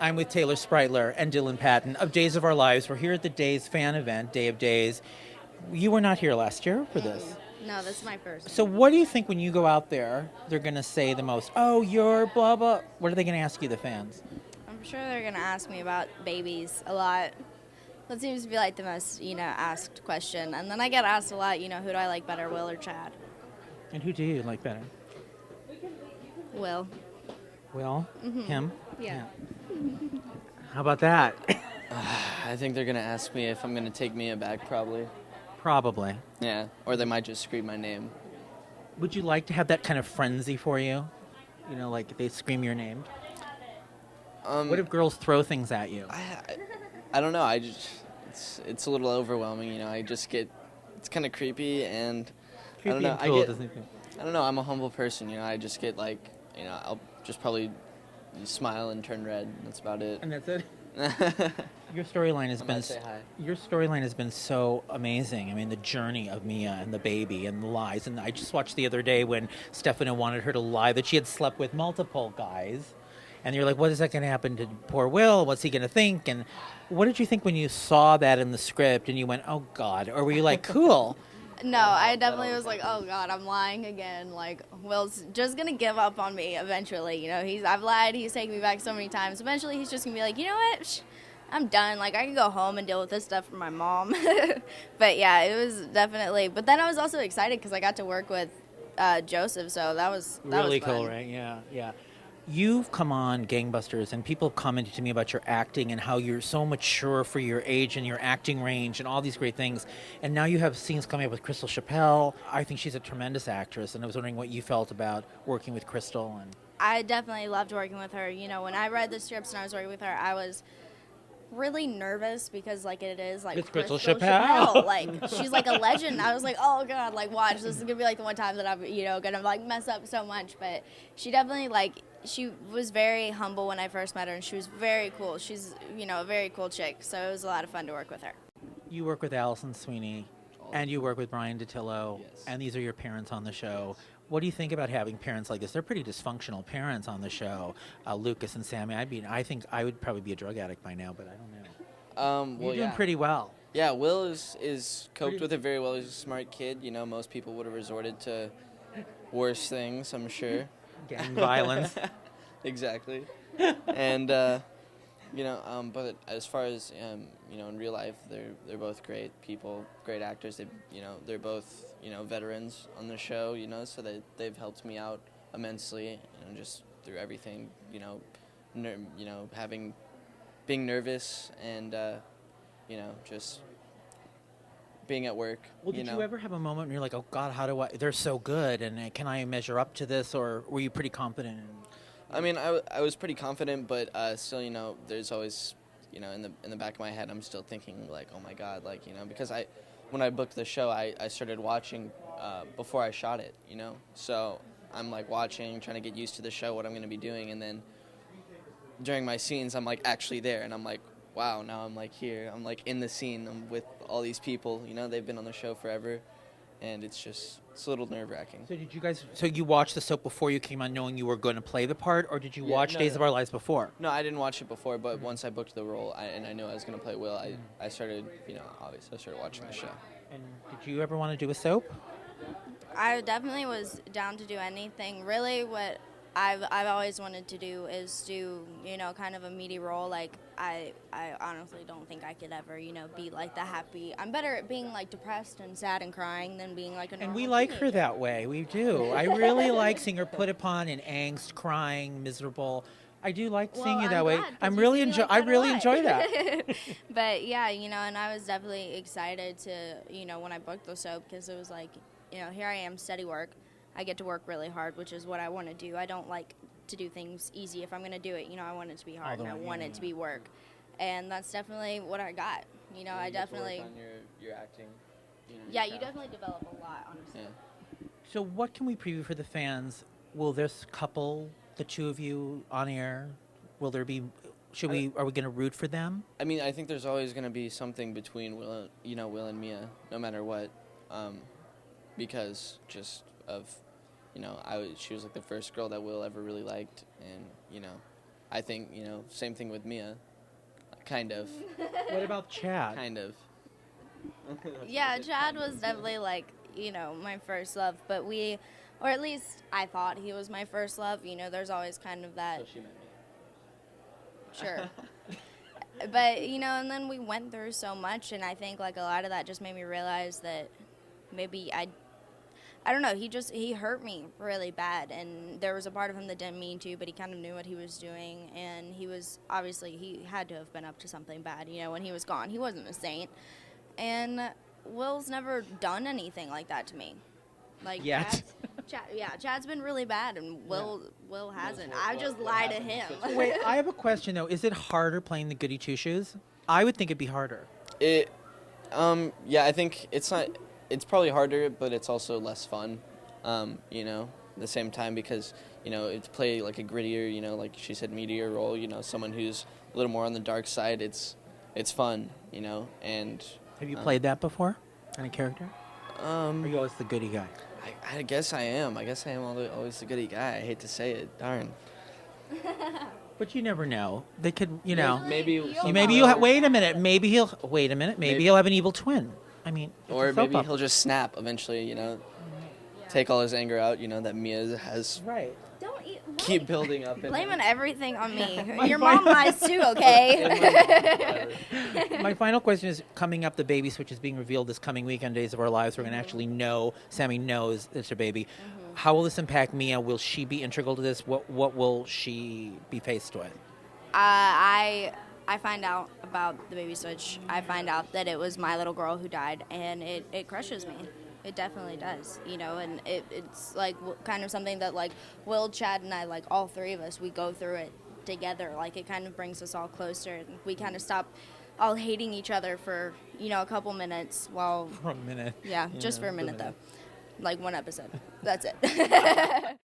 I'm with Taylor Spreitler and Dylan Patton of Days of Our Lives. We're here at the Days fan event, Day of Days. You were not here last year for this. No, this is my first So one. what do you think when you go out there, they're going to say the most, oh, you're blah, blah. What are they going to ask you, the fans? I'm sure they're going to ask me about babies a lot. That seems to be like the most, asked question. And then I get asked a lot, who do I like better, Will or Chad? And who do you like better? Will. Will? Him? Yeah. How about that? I think they're going to ask me if I'm going to take Mia back, probably. Probably. Yeah, or they might just scream my name. Would you like to have that kind of frenzy for you? You know, like they scream your name? What if girls throw things at you? I don't know. It's a little overwhelming. I just get it's kind of creepy and I don't Creepy know. and cool, doesn't it? I don't know. I'm a humble person. I just get I'll just probably smile and turn red. That's about it. And that's it? Your storyline has I been might say hi. your storyline has been so amazing. I mean, the journey of Mia and the baby and the lies. And I just watched the other day when Stefano wanted her to lie that she had slept with multiple guys. And you're like, what is that going to happen to poor Will? What's he going to think? And what did you think when you saw that in the script and you went, oh God? Or were you like, cool? No, I definitely was like, oh God, I'm lying again. Like, Will's just going to give up on me eventually. I've lied. He's taken me back so many times. Eventually, he's just going to be like, you know what? I'm done. Like, I can go home and deal with this stuff for my mom. But yeah, it was definitely. But then I was also excited because I got to work with Joseph, so that was Really fun. cool, right? Yeah, yeah. You've come on Gangbusters, and people have commented to me about your acting and how you're so mature for your age and your acting range and all these great things. And now you have scenes coming up with Crystal Chappelle. I think she's a tremendous actress, and I was wondering what you felt about working with Crystal. And I definitely loved working with her. When I read the scripts and I was working with her, I was really nervous because it is It's Crystal Chappelle. Like, she's like a legend. I was like, oh God, like, watch, this is gonna be like the one time that I'm gonna like mess up so much. But she definitely, she was very humble when I first met her, and she was very cool. She's a very cool chick, so it was a lot of fun to work with her. you work with Allison Sweeney, and you work with Brian DiTillo, Yes. and these are your parents on the show. What do you think about having parents like this? They're pretty dysfunctional parents on the show, Lucas and Sammy. I think I would probably be a drug addict by now, but I don't know. Well, You're doing yeah. pretty well. Yeah, Will is coped with it very well. He's a smart kid. Most people would have resorted to worse things, I'm sure. Gang violence. Exactly. And but as far as in real life, they're both great people, great actors. They're both veterans on the show. So they've helped me out immensely. Just through everything. Being nervous and just being at work. Well, did you ever have a moment when you're like, oh God, how do I? They're so good, and can I measure up to this? Or were you pretty confident? I mean, I was pretty confident, but still, there's always, in the back of my head, I'm still thinking like, oh my God, because when I booked the show, I started watching before I shot it, so I'm like watching, trying to get used to the show, what I'm going to be doing, and then during my scenes, I'm like actually there, and I'm like, wow, now I'm like here, I'm like in the scene, I'm with all these people, they've been on the show forever, and it's a little nerve-wracking. So did you guys? So you watched the soap before you came on, knowing you were going to play the part, or did you watch Days of Our Lives before? No, I didn't watch it before, but once I booked the role and I knew I was going to play Will, I started, obviously I started watching the show. And did you ever want to do a soap? I definitely was down to do anything. Really, what I've always wanted to do is do kind of a meaty role. Like I honestly don't think I could ever be like the happy. I'm better at being like depressed and sad and crying than being like a normal And we like her teenager. that way. We do. I really like seeing her put upon in angst, crying, miserable. I do like seeing you Well, that I'm way. glad, 'cause I'm you really see me enjoy. like I that a really lot. enjoy that. But yeah, and I was definitely excited to when I booked the soap, because it was like here I am, steady work. I get to work really hard, which is what I want to do. I don't like to do things easy. If I'm going to do it, I want it to be hard, and I want it to be work. And that's definitely what I got. I definitely. Work on your acting. Yeah, you definitely develop a lot, honestly. Yeah. So what can we preview for the fans? Will this couple, the two of you, on air? Will there be? Are we going to root for them? I mean, I think there's always going to be something between Will and Mia, no matter what, because just of, she was like the first girl that Will ever really liked, and I think, you know, same thing with Mia. Kind of. What about Chad? Kind of. Yeah, Chad was definitely like, you know, my first love, but or at least I thought he was my first love. You know, there's always kind of that. So she met me. Sure. But, you know, and then we went through so much, and I think like a lot of that just made me realize that maybe I don't know, he hurt me really bad, and there was a part of him that didn't mean to, but he kind of knew what he was doing, and he had to have been up to something bad, you know, when he was gone. He wasn't a saint. And Will's never done anything like that to me. Like Yet. Chad's been really bad, and Will hasn't. I just lied to him. Wait, I have a question though. Is it harder playing the goody two shoes? I would think it'd be harder. Yeah, I think it's not. It's probably harder, but it's also less fun. You know, at the same time, because you know, to play like a grittier, you know, like she said, meatier role. You know, someone who's a little more on the dark side. It's fun. You know, and Have you played that before? Any character? Or are you always the goody guy? I guess I am. I guess I am always the goody guy. I hate to say it. Darn. But you never know. They could, you know. Maybe Wait a minute. Maybe he'll he'll have an evil twin. I mean, it's or a soap maybe opera. he'll just snap eventually. You know, take all his anger out. You know that Mia has. Right. Don't eat. Keep building up. Blaming everything on me. My Your final- mom lies too, okay? My final question is coming up. The baby switch is being revealed this coming week on Days of Our Lives. We're going to actually know. Sammy knows it's her baby. How will this impact Mia? Will she be integral to this? What will she be faced with? I find out about the baby switch. I find out that it was my little girl who died, and it crushes me. It definitely does, you know, and it's like kind of something that like Will, Chad, and I, like all three of us, we go through it together. Like it kind of brings us all closer, and we kind of stop all hating each other for, you know, a couple minutes while. For a minute. Yeah, just for a minute though. Like one episode. That's it.